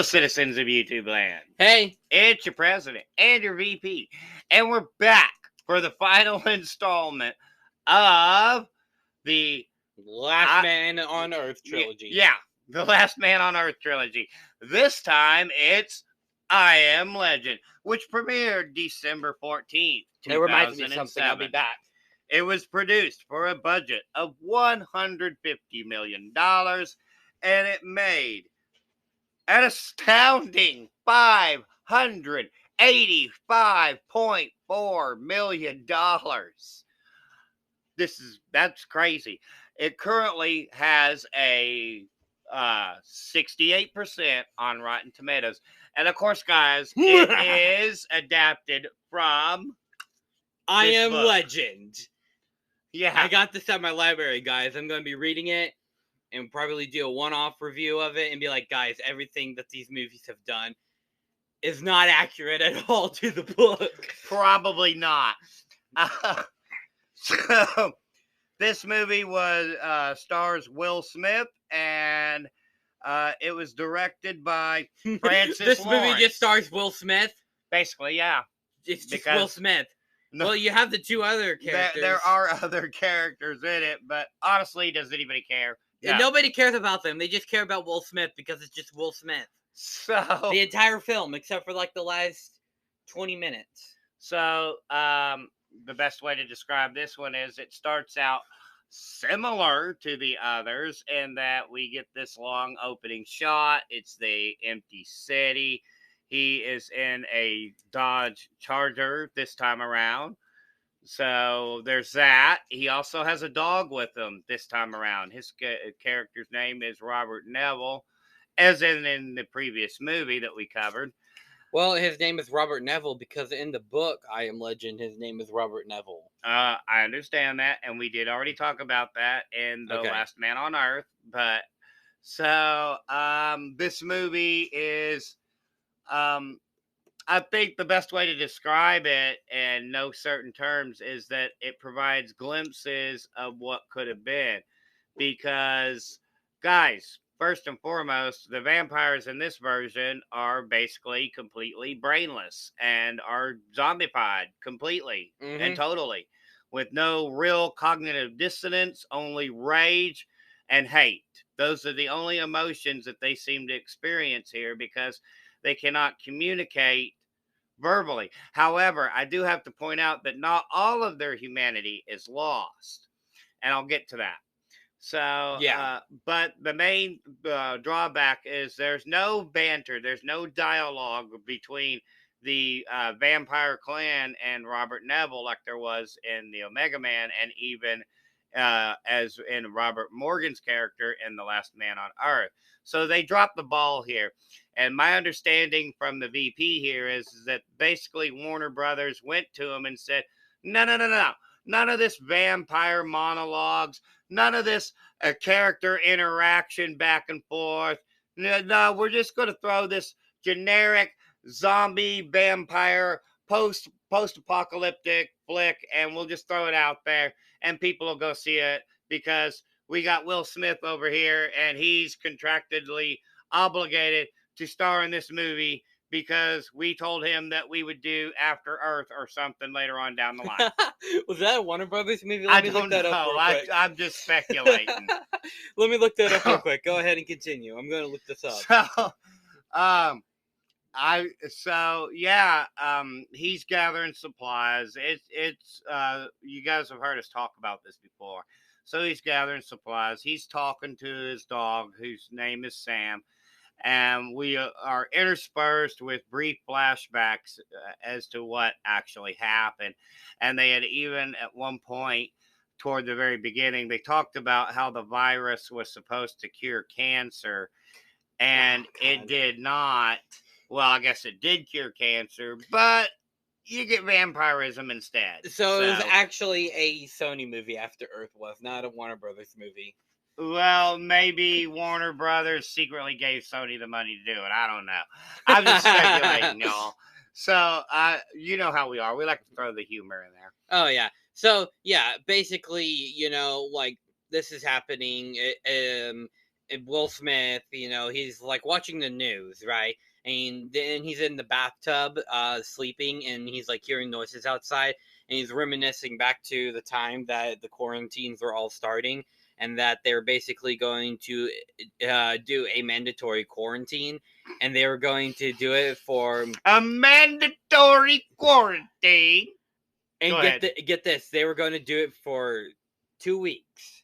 Hello, citizens of YouTube land. Hey, It's your president and your VP, and we're back for the final installment of the Last Man on Earth trilogy. Yeah, the Last Man on Earth trilogy. This time it's I Am Legend, which premiered December 14th, 2007. It reminds me of something. I'll be back. It was produced for a budget of $150 million, and it made an astounding $585.4 million. That's crazy. It currently has a 68% on Rotten Tomatoes. And of course, guys, it is adapted from I this Am book. Legend. Yeah. I got this at my library, guys. I'm going to be reading it and probably do a one-off review of it and be like, guys, everything that these movies have done is not accurate at all to the book. Probably not. So, this movie stars Will Smith, and it was directed by Francis This Lawrence. movie just stars Will Smith? Basically, yeah. It's just Will Smith. No, well, you have the two other characters. There are other characters in it, but honestly, does anybody care? No. Nobody cares about them. They just care about Will Smith because it's just Will Smith. So the entire film, except for like the last 20 minutes. So, the best way to describe this one is it starts out similar to the others in that we get this long opening shot. It's the empty city. He is in a Dodge Charger this time around. So there's that. He also has a dog with him this time around. His character's name is Robert Neville, as in the previous movie that we covered. Well, his name is Robert Neville because in the book, I Am Legend, his name is Robert Neville. I understand that, and we did already talk about that in The Last Man on Earth. But, so, this movie is, I think the best way to describe it in no certain terms is that it provides glimpses of what could have been. Because, guys, first and foremost, the vampires in this version are basically completely brainless and are zombified completely and totally, with no real cognitive dissonance, only rage and hate. Those are the only emotions that they seem to experience here because they cannot communicate verbally. However, I do have to point out that not all of their humanity is lost, and I'll get to that. So, yeah. But the main drawback is there's no banter, there's no dialogue between the vampire clan and Robert Neville like there was in the Omega Man, and even as in Robert Morgan's character in The Last Man on Earth. So they dropped the ball here. And my understanding from the VP here is that basically Warner Brothers went to him and said, no. None of this vampire monologues. None of this character interaction back and forth. No, we're just going to throw this generic zombie vampire post-apocalyptic flick, and we'll just throw it out there, and people will go see it because we got Will Smith over here, and he's contractually obligated to star in this movie because we told him that we would do After Earth or something later on down the line. Was that a Warner Brothers movie? I don't know. I'm just speculating. Let me look that up real quick. Go ahead and continue. I'm going to look this up. He's gathering supplies. It's you guys have heard us talk about this before. So he's gathering supplies. He's talking to his dog, whose name is Sam. And we are interspersed with brief flashbacks as to what actually happened. And they had even at one point toward the very beginning, they talked about how the virus was supposed to cure cancer. And it did not. Well, I guess it did cure cancer, but you get vampirism instead. So it was actually a Sony movie, After Earth was, not a Warner Brothers movie. Well, maybe Warner Brothers secretly gave Sony the money to do it. I don't know. I'm just speculating, y'all. So, you know how we are. We like to throw the humor in there. Oh, yeah. So, yeah, basically, like, this is happening. Will Smith, he's like watching the news, right? And then he's in the bathtub, sleeping, and he's like hearing noises outside, and he's reminiscing back to the time that the quarantines were all starting, and that they're basically going to do a mandatory quarantine, and they were going to do it for a mandatory quarantine. And get this, they were going to do it for 2 weeks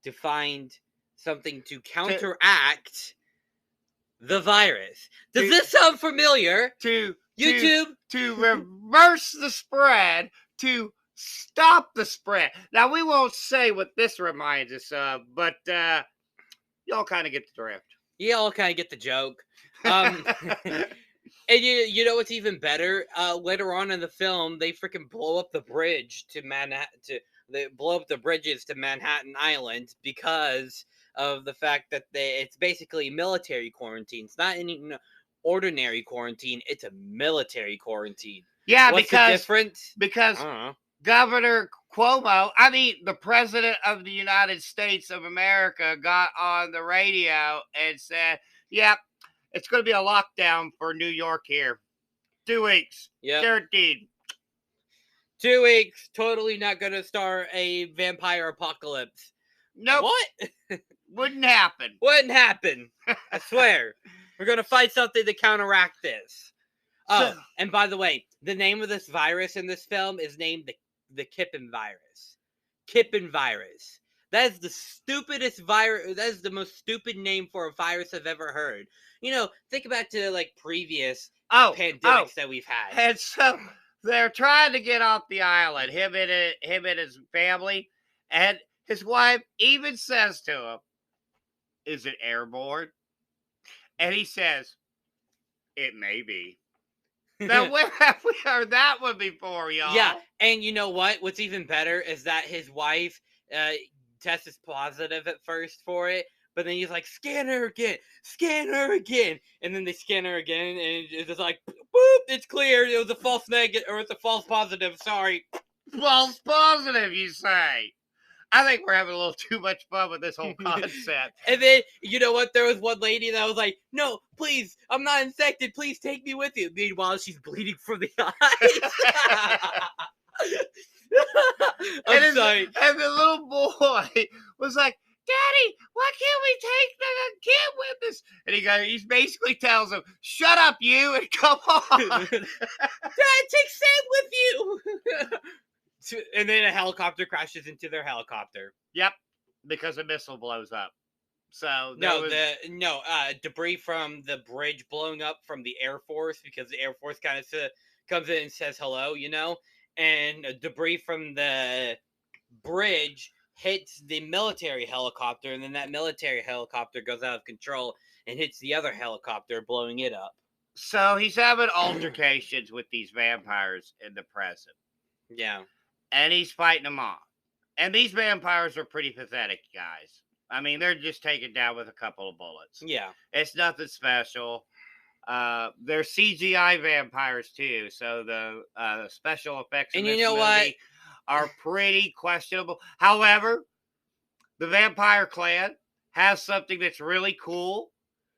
to find something to counteract the virus. Does this sound familiar? To YouTube? To reverse the spread, to stop the spread. Now, we won't say what this reminds us of, but y'all kind of get the drift. Y'all kind of get the joke. And you know what's even better? Later on in the film, they freaking blow up the bridge to Manhattan. They blow up the bridges to Manhattan Island because of the fact that it's basically military quarantine. It's not any ordinary quarantine. It's a military quarantine. Yeah, what's the difference? Because Governor Cuomo, the President of the United States of America, got on the radio and said, "Yep. It's going to be a lockdown for New York here. 2 weeks. Yeah. Guaranteed. 2 weeks. Totally not going to start a vampire apocalypse." Nope. What? Wouldn't happen. Wouldn't happen. I swear. We're going to find something to counteract this. Oh, and by the way, the name of this virus in this film is named the Kippen virus. Kippen virus. That is the stupidest virus. That is the most stupid name for a virus I've ever heard. Think back to like previous pandemics that we've had. And so they're trying to get off the island. Him and his family, and his wife even says to him, "Is it airborne?" And he says, "It may be." Now, where have we heard that one before, y'all? Yeah, and you know what? What's even better is that his wife tests positive at first for it, but then he's like, scan her again, and then they scan her again, and it's just like, boop, it's clear. It was a false negative, or it's a false positive. Sorry, false positive, you say? I think we're having a little too much fun with this whole concept. And then, you know what? There was one lady that was like, "No, please, I'm not infected. Please take me with you." Meanwhile, she's bleeding from the eyes. Sorry. And the little boy was like, "Daddy, why can't we take the kid with us?" And he basically tells him, "Shut up, you, and come on." "Dad, take Sam with you." And then a helicopter crashes into their helicopter. Yep, because a missile blows up. So debris from the bridge blowing up from the Air Force, because the Air Force kind of comes in and says hello, and debris from the bridge hits the military helicopter, and then that military helicopter goes out of control and hits the other helicopter, blowing it up. So he's having altercations with these vampires in the present. Yeah. And he's fighting them off. And these vampires are pretty pathetic, guys. They're just taken down with a couple of bullets. Yeah. It's nothing special. They're CGI vampires, too. So the special effects in this movie are pretty questionable. However, the Vampire Clan has something that's really cool.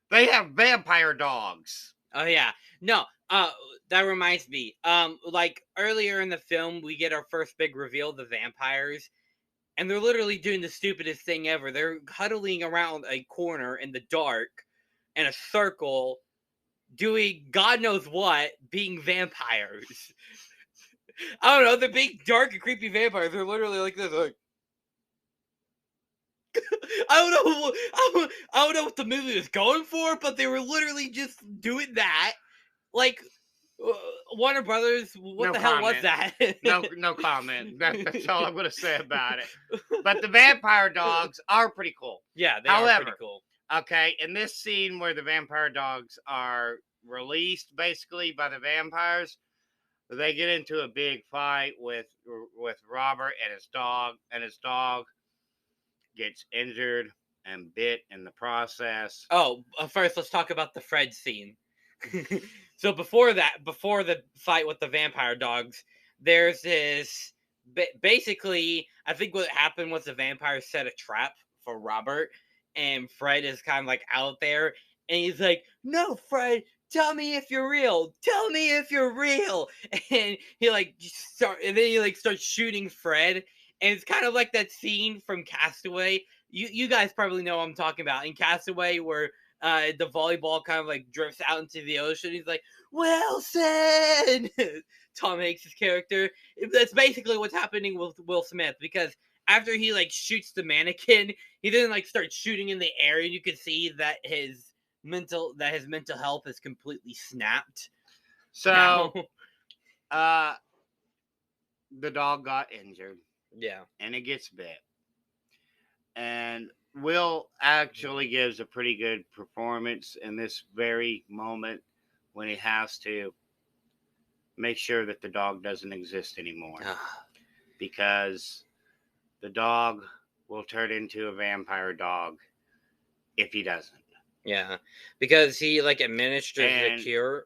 They have vampire dogs. Oh, yeah. No, that reminds me. Like earlier in the film, we get our first big reveal of the vampires, and they're literally doing the stupidest thing ever. They're huddling around a corner in the dark in a circle, doing God knows what, being vampires. I don't know. They're big, dark, and creepy vampires. They're literally like this, like. I don't know what the movie was going for, but they were literally just doing that. Like, Warner Brothers, what the hell was that? No comment. That's all I'm going to say about it. But the vampire dogs are pretty cool. Yeah, they are pretty cool. Okay, in this scene where the vampire dogs are released, basically, by the vampires, they get into a big fight with Robert and his dog gets injured and bit in the process. Oh, first let's talk about the Fred scene. So before the fight with the vampire dogs, there's this. Basically, I think what happened was the vampires set a trap for Robert, and Fred is kind of like out there, and he's like, "No, Fred, tell me if you're real. Tell me if you're real." And he like and then he like starts shooting Fred, and it's kind of like that scene from Castaway. You guys probably know what I'm talking about in Castaway, where the volleyball kind of like drifts out into the ocean. He's like, "Wilson." Tom Hanks' character. That's basically what's happening with Will Smith, because after he like shoots the mannequin, he then like starts shooting in the air, and you can see that his mental health is completely snapped. So, the dog got injured. Yeah. And it gets bit. And Will actually gives a pretty good performance in this very moment when he has to make sure that the dog doesn't exist anymore. Because the dog will turn into a vampire dog if he doesn't. Yeah, because he like administers the cure.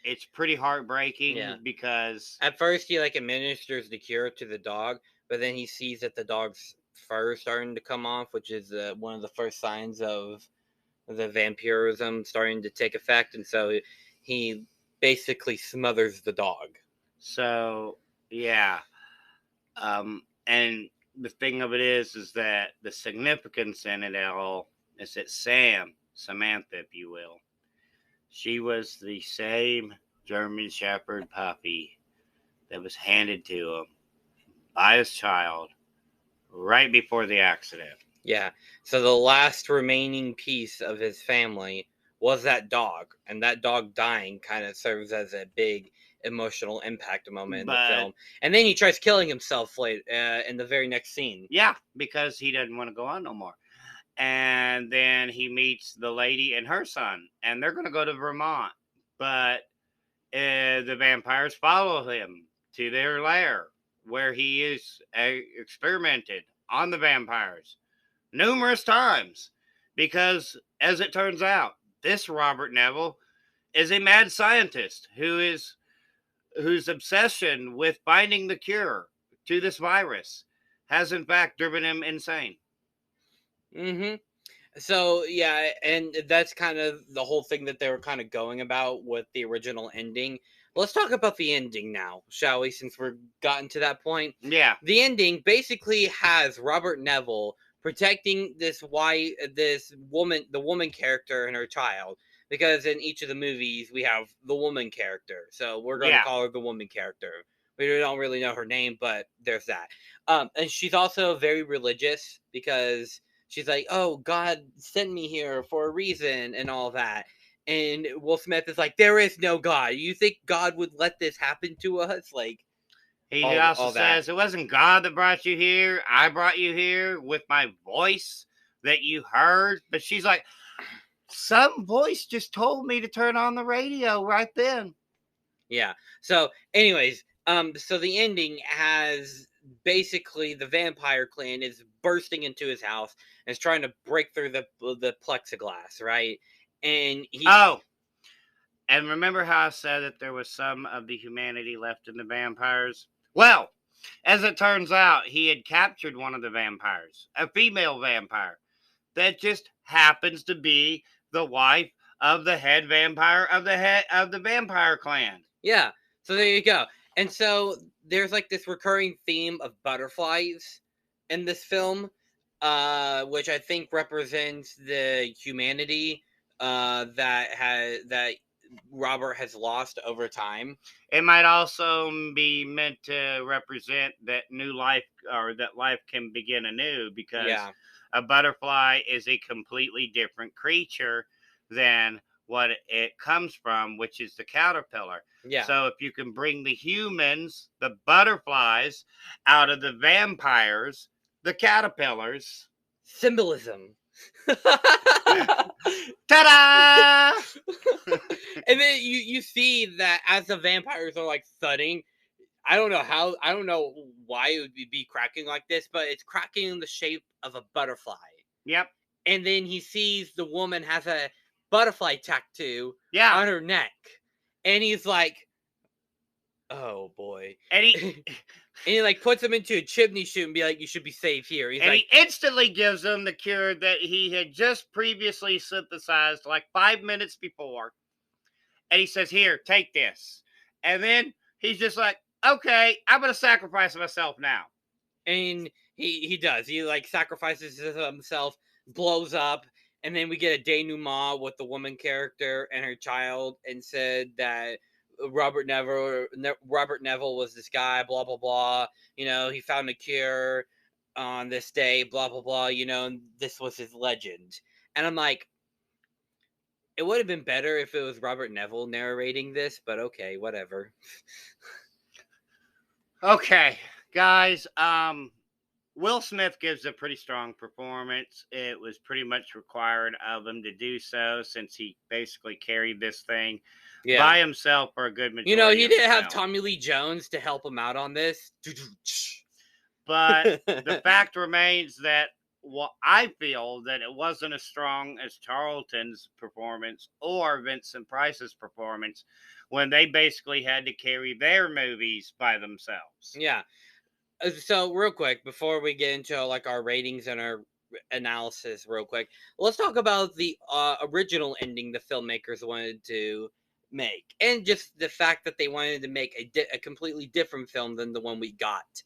It's pretty heartbreaking because at first he like administers the cure to the dog, but then he sees that the dog's fur is starting to come off, which is one of the first signs of the vampirism starting to take effect, and so he basically smothers the dog. So yeah, and the thing of it is that the significance in it all is that Samantha, if you will, she was the same German Shepherd puppy that was handed to him by his child right before the accident. Yeah. So the last remaining piece of his family was that dog, and that dog dying kind of serves as a big emotional impact moment in the film. And then he tries killing himself in the very next scene. Yeah, because he doesn't want to go on no more. And then he meets the lady and her son, and they're going to go to Vermont. But the vampires follow him to their lair, where he is experimented on the vampires numerous times. Because, as it turns out, this Robert Neville is a mad scientist whose obsession with finding the cure to this virus has in fact driven him insane. Mm-hmm. So yeah, and that's kind of the whole thing that they were kind of going about with the original ending. Let's talk about the ending now, shall we? Since we're gotten to that point. Yeah. The ending basically has Robert Neville protecting the woman character and her child, because in each of the movies we have the woman character, so we're going to call her the woman character. We don't really know her name, but there's that. And she's also very religious, because she's like, "Oh, God sent me here for a reason," and all that. And Will Smith is like, "There is no God. You think God would let this happen to us?" Like, he also says, "It wasn't God that brought you here. I brought you here with my voice that you heard." But she's like, "Some voice just told me to turn on the radio right then." Yeah. So, anyways, so the ending has basically the vampire clan is bursting into his house and is trying to break through the plexiglass, right? And and remember how I said that there was some of the humanity left in the vampires? Well, as it turns out, he had captured one of the vampires, a female vampire, that just happens to be the wife of the head vampire of the vampire clan. Yeah. So there you go. And so there's like this recurring theme of butterflies in this film, which I think represents the humanity that Robert has lost over time. It might also be meant to represent that new life, or that life can begin anew, because a butterfly is a completely different creature than what it comes from, which is the caterpillar. Yeah. So if you can bring the humans, the butterflies, out of the vampires, the caterpillars. Symbolism. Ta-da! And then you see that as the vampires are like thudding, I don't know why it would be cracking like this, but it's cracking in the shape of a butterfly. Yep. And then he sees the woman has a butterfly tattoo on her neck. And he's like, "Oh boy." And And he like puts him into a chimney chute and be like, "You should be safe here." He's And like, he instantly gives them the cure that he had just previously synthesized like 5 minutes before. And he says, "Here, take this." And then he's just like, "Okay, I'm going to sacrifice myself now." and he does. He like sacrifices himself, blows up, and then we get a denouement with the woman character and her child, and said that Robert Neville was this guy, blah blah blah. You know, he found a cure on this day, blah blah blah. You know, and this was his legend. And I'm like, it would have been better if it was Robert Neville narrating this, but okay, whatever. Okay, guys, Will Smith gives a pretty strong performance. It was pretty much required of him to do so since he basically carried this thing by himself for a good majority. You know, he didn't have film. Tommy Lee Jones to help him out on this. But the fact remains that I feel that it wasn't as strong as Charlton's performance or Vincent Price's performance when they basically had to carry their movies by themselves. Yeah. So real quick, before we get into like our ratings and our analysis real quick, let's talk about the original ending the filmmakers wanted to make, and just the fact that they wanted to make a completely different film than the one we got.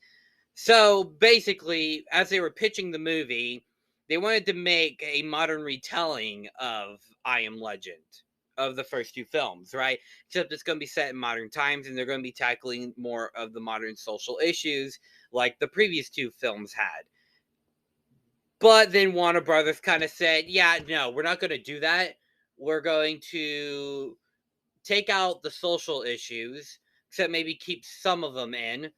So basically, as they were pitching the movie, they wanted to make a modern retelling of I Am Legend, of the first two films, right? Except it's going to be set in modern times, and they're going to be tackling more of the modern social issues like the previous two films had. But then Warner Brothers kind of said, yeah, no, we're not going to do that. We're going to take out the social issues, except maybe keep some of them in,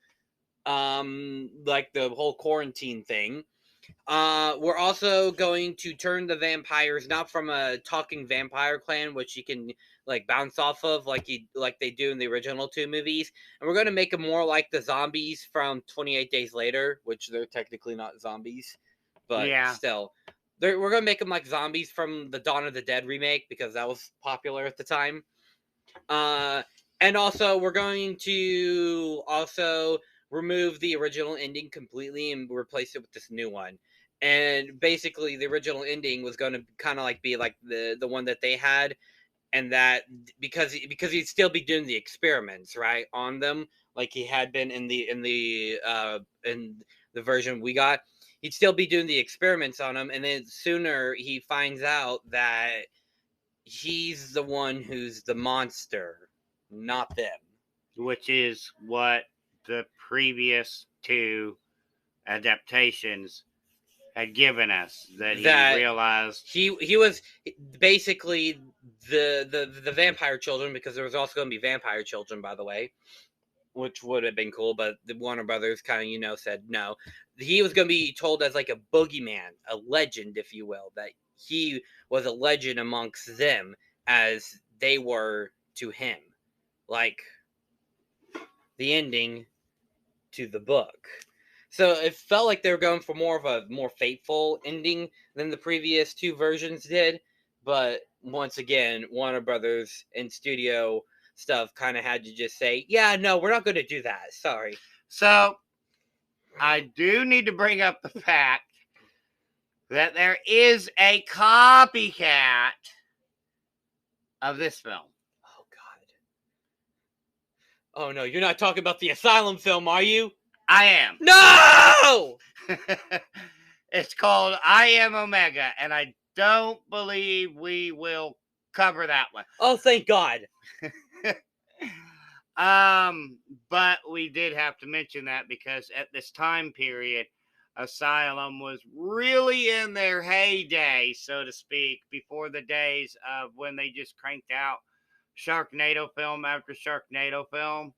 like the whole quarantine thing. We're also going to turn the vampires not from a talking vampire clan, which you can like bounce off of, like they do in the original two movies, and we're going to make them more like the zombies from 28 Days Later, which they're technically not zombies, but still, we're going to make them like zombies from the Dawn of the Dead remake because that was popular at the time. And also we're going to remove the original ending completely and replace it with this new one. And basically, the original ending was going to kind of like be like the one that they had, and that because he'd still be doing the experiments right on them, like he had been in the version we got. He'd still be doing the experiments on them, and then sooner he finds out that he's the one who's the monster, not them. Which is what the previous two adaptations had given us, that he realized he was basically the vampire children, because there was also going to be vampire children, by the way, which would have been cool, but the Warner Brothers kind of said no. He was going to be told as like a boogeyman, a legend, if you will, that he was a legend amongst them as they were to him, like the ending to the book. So it felt like they were going for more of a more fateful ending than the previous two versions did. But once again, Warner Brothers and studio stuff kind of had to just say, yeah, no, we're not going to do that. Sorry. So I do need to bring up the fact that there is a copycat of this film. Oh, God. Oh, no, you're not talking about the Asylum film, are you? I am. No! It's called I Am Omega, and I don't believe we will cover that one. Oh, thank God. But we did have to mention that because at this time period, Asylum was really in their heyday, so to speak, before the days of when they just cranked out Sharknado film after Sharknado film,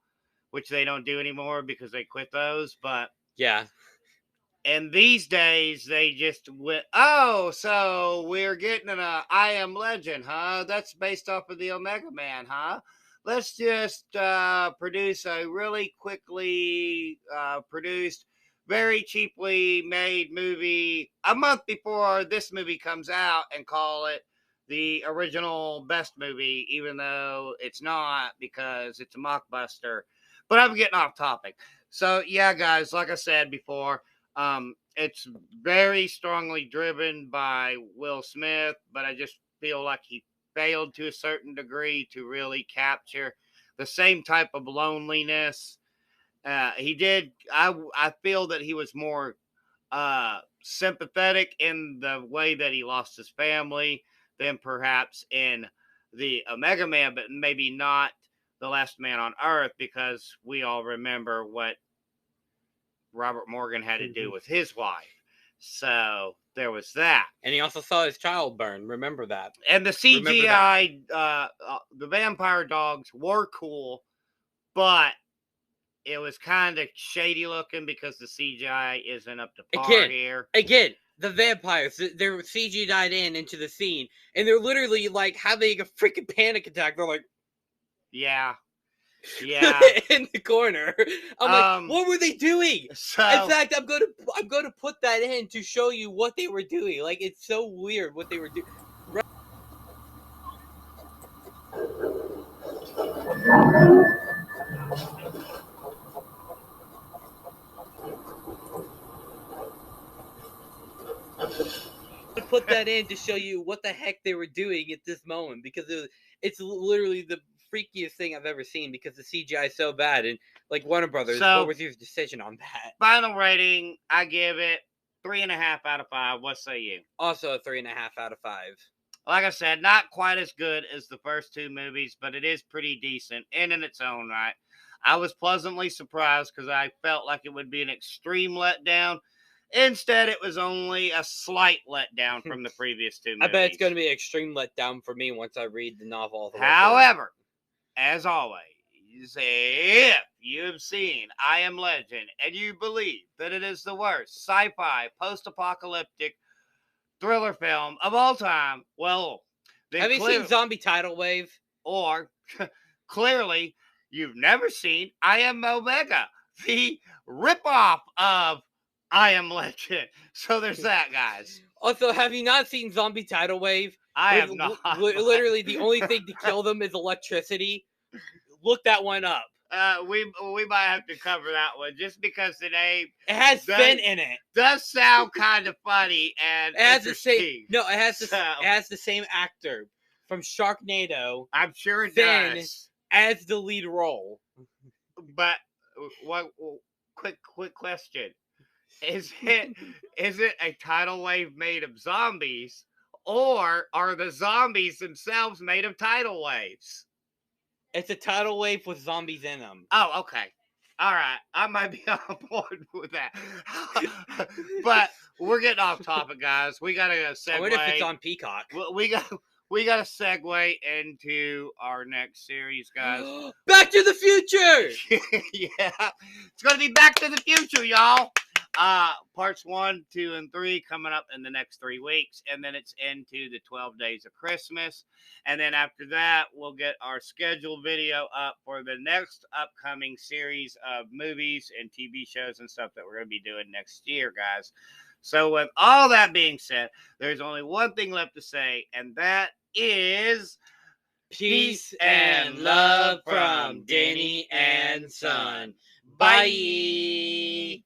which they don't do anymore because they quit those. But yeah, and these days they just went, oh, so we're getting an I Am Legend, huh? That's based off of the Omega Man, huh? Let's just produce a really quickly produced, very cheaply made movie a month before this movie comes out and call it the original best movie, even though it's not, because it's a mockbuster. But I'm getting off topic. So yeah, guys, like I said before, it's very strongly driven by Will Smith, but I just feel like he failed to a certain degree to really capture the same type of loneliness. He did. I feel that he was more sympathetic in the way that he lost his family than perhaps in the Omega Man, but maybe not the Last Man on Earth, because we all remember what Robert Morgan had to do with his wife. So there was that. And he also saw his child burn. Remember that. And the CGI, the vampire dogs were cool, but it was kind of shady looking because the CGI isn't up to par here. Again, the vampires, they're CGI'd into the scene, and they're literally like having a freaking panic attack. They're like, yeah. in the corner. I'm like, what were they doing? So, in fact, I'm gonna put that in to show you what they were doing. Like, it's so weird what they were doing. Put that in to show you what the heck they were doing at this moment, because it's literally the freakiest thing I've ever seen, because the CGI is so bad. And like, Warner Brothers, what was your decision on that? Final rating, I give it 3.5 out of 5. What say you? Also a 3.5 out of 5. Like I said, not quite as good as the first two movies, but it is pretty decent and in its own right. I was pleasantly surprised because I felt like it would be an extreme letdown. Instead, it was only a slight letdown from the previous two movies. I bet it's going to be an extreme letdown for me once I read the novel. However, as always, if you've seen I Am Legend and you believe that it is the worst sci-fi post-apocalyptic thriller film of all time, well, then have you seen Zombie Tidal Wave? Or clearly you've never seen I Am Omega, the ripoff of I Am Legend. So there's that, guys. Also, have you not seen Zombie Tidal Wave? I have not. Literally, the only thing to kill them is electricity. Look that one up. We might have to cover that one just because the name it has Finn in it. Does sound kind of funny and it has interesting. It has the same actor from Sharknado. I'm sure it Finn does. As the lead role. But what? Quick question: Is it a tidal wave made of zombies, or are the zombies themselves made of tidal waves? It's a tidal wave with zombies in them. Oh, okay. All right. I might be on board with that. But we're getting off topic, guys. We got to segue. I wonder if it's on Peacock. We got to segue into our next series, guys. Back to the Future! Yeah. It's going to be Back to the Future, y'all. Parts 1, 2, and 3 coming up in the next 3 weeks, and then it's into the 12 days of Christmas, and then after that we'll get our scheduled video up for the next upcoming series of movies and TV shows and stuff that we're going to be doing next year, guys. So with all that being said, there's only one thing left to say, and that is peace and love from Denny and Son. Bye.